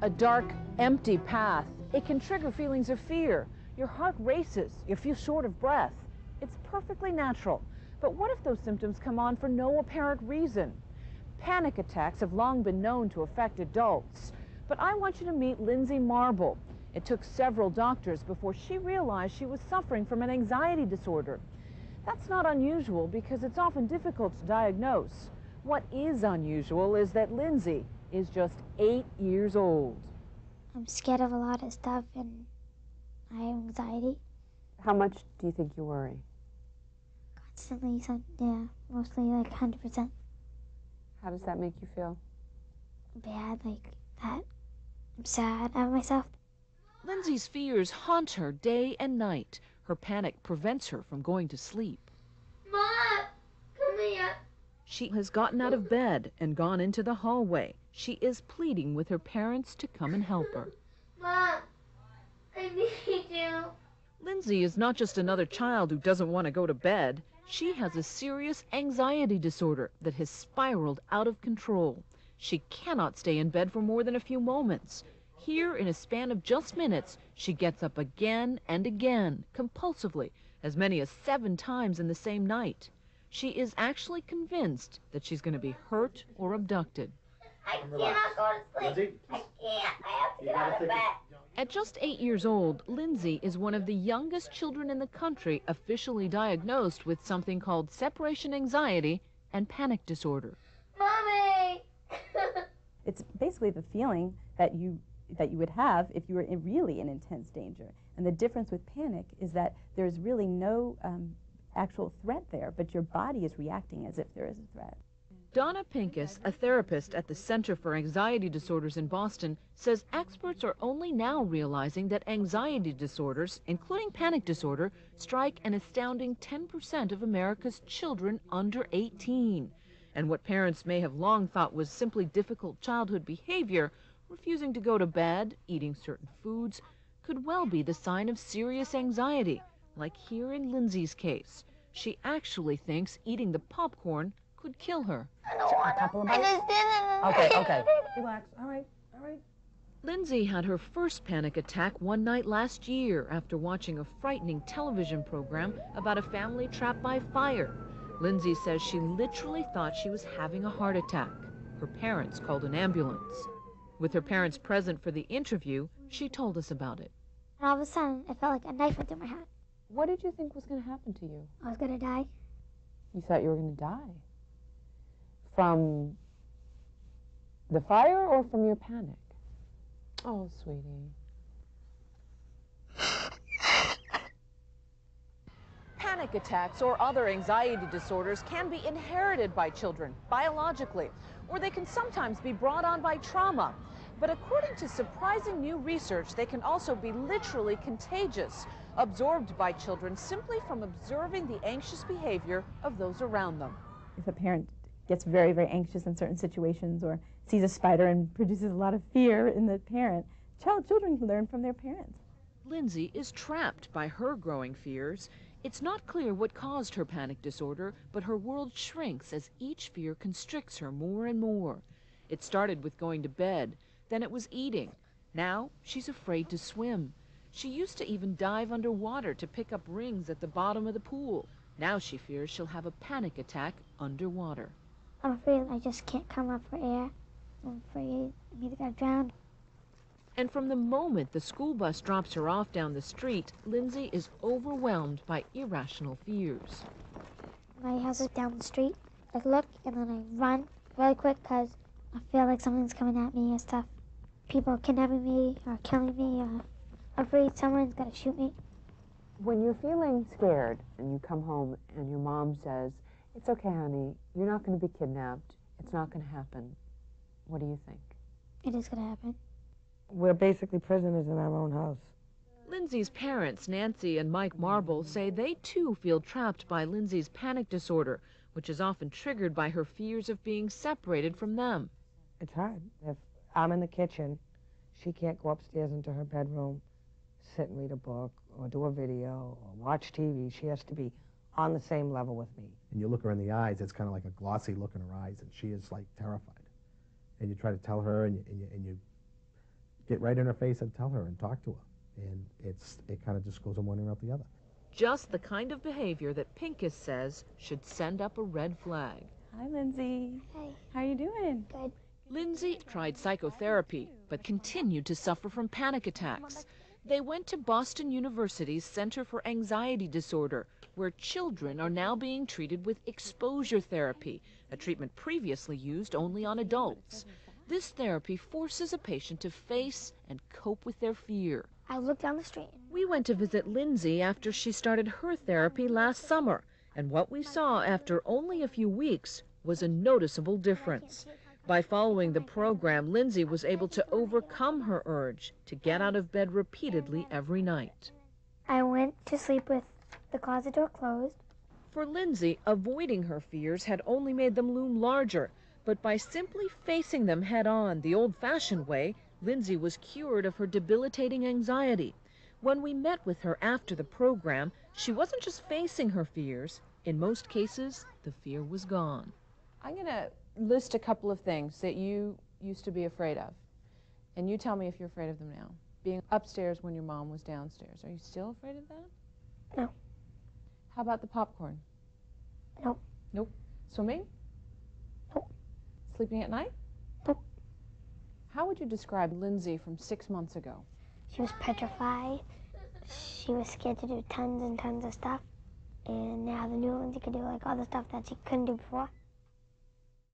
A dark, empty path. It can trigger feelings of fear. Your heart races. You feel short of breath. It's perfectly natural. But what if those symptoms come on for no apparent reason? Panic attacks have long been known to affect adults. But I want you to meet Lindsay Marble. It took several doctors before she realized she was suffering from an anxiety disorder. That's not unusual because it's often difficult to diagnose. What is unusual is that Lindsay is just 8 years old. I'm scared of a lot of stuff and I have anxiety. How much do you think you worry? Constantly, so yeah, mostly like 100%. How does that make you feel? Bad, like that I'm sad at myself. Lindsay's fears haunt her day and night. Her panic prevents her from going to sleep. Mom, come here. She has gotten out of bed and gone into the hallway. She is pleading with her parents to come and help her. Mom, I need you. Lindsay is not just another child who doesn't want to go to bed. She has a serious anxiety disorder that has spiraled out of control. She cannot stay in bed for more than a few moments. Here, in a span of just minutes, she gets up again and again, compulsively, as many as 7 times in the same night. She is actually convinced that she's going to be hurt or abducted. I cannot go to sleep. I can't. I have to get out of bed. At just 8 years old, Lindsay is one of the youngest children in the country officially diagnosed with something called separation anxiety and panic disorder. Mommy! It's basically the feeling that you would have if you were really in intense danger. And the difference with panic is that there's really no actual threat there, but your body is reacting as if there is a threat. Donna Pincus, a therapist at the Center for Anxiety Disorders in Boston, says experts are only now realizing that anxiety disorders, including panic disorder, strike an astounding 10% of America's children under 18. And what parents may have long thought was simply difficult childhood behavior, refusing to go to bed, eating certain foods, could well be the sign of serious anxiety, like here in Lindsay's case. She actually thinks eating the popcorn could kill her. I just didn't. Okay. Relax. All right. Lindsay had her first panic attack one night last year after watching a frightening television program about a family trapped by fire. Lindsay says she literally thought she was having a heart attack. Her parents called an ambulance. With her parents present for the interview, she told us about it. And all of a sudden, it felt like a knife went through my heart. What did you think was going to happen to you? I was going to die. You thought you were going to die? From the fire or from your panic? Oh, sweetie. Panic attacks or other anxiety disorders can be inherited by children biologically, or they can sometimes be brought on by trauma. But according to surprising new research, they can also be literally contagious, absorbed by children simply from observing the anxious behavior of those around them. If a parent gets very, very anxious in certain situations or sees a spider and produces a lot of fear in the parent, children can learn from their parents. Lindsay is trapped by her growing fears. It's not clear what caused her panic disorder, but her world shrinks as each fear constricts her more and more. It started with going to bed, then it was eating. Now she's afraid to swim. She used to even dive underwater to pick up rings at the bottom of the pool. Now she fears she'll have a panic attack underwater. I'm afraid I just can't come up for air. I'm afraid I'm either going to drown. And from the moment the school bus drops her off down the street, Lindsay is overwhelmed by irrational fears. My house is down the street. I look and then I run really quick because I feel like something's coming at me and stuff. People are kidnapping me or killing me or I'm afraid someone's going to shoot me. When you're feeling scared and you come home and your mom says, "It's okay, honey, you're not going to be kidnapped. It's not going to happen," what do you think? It is going to happen. We're basically prisoners in our own house. Lindsay's parents, Nancy and Mike Marble, say they too feel trapped by Lindsay's panic disorder, which is often triggered by her fears of being separated from them. It's hard. If I'm in the kitchen, she can't go upstairs into her bedroom, sit and read a book, or do a video, or watch TV. She has to be on the same level with me. And you look her in the eyes, it's kind of like a glossy look in her eyes, and she is like terrified. And you try to tell her, and you get right in her face and tell her and talk to her. And it kind of just goes one ear out the other. Just the kind of behavior that Pincus says should send up a red flag. Hi, Lindsay. Hey, How are you doing? good. Lindsay tried psychotherapy, but continued to suffer from panic attacks. They went to Boston University's Center for Anxiety Disorder, where children are now being treated with exposure therapy, a treatment previously used only on adults. This therapy forces a patient to face and cope with their fear. I looked down the street. We went to visit Lindsay after she started her therapy last summer, and what we saw after only a few weeks was a noticeable difference. By following the program, Lindsay was able to overcome her urge to get out of bed repeatedly every night. I went to sleep with the closet door closed. For Lindsay, avoiding her fears had only made them loom larger, but by simply facing them head-on the old-fashioned way, Lindsay was cured of her debilitating anxiety. When we met with her after the program, she wasn't just facing her fears. In most cases, the fear was gone. I'm going to list a couple of things that you used to be afraid of. And you tell me if you're afraid of them now. Being upstairs when your mom was downstairs. Are you still afraid of that? No. How about the popcorn? Nope. Nope. Swimming? Nope. Sleeping at night? Nope. How would you describe Lindsay from 6 months ago? She was petrified. She was scared to do tons and tons of stuff. And now the new Lindsay could do like all the stuff that she couldn't do before.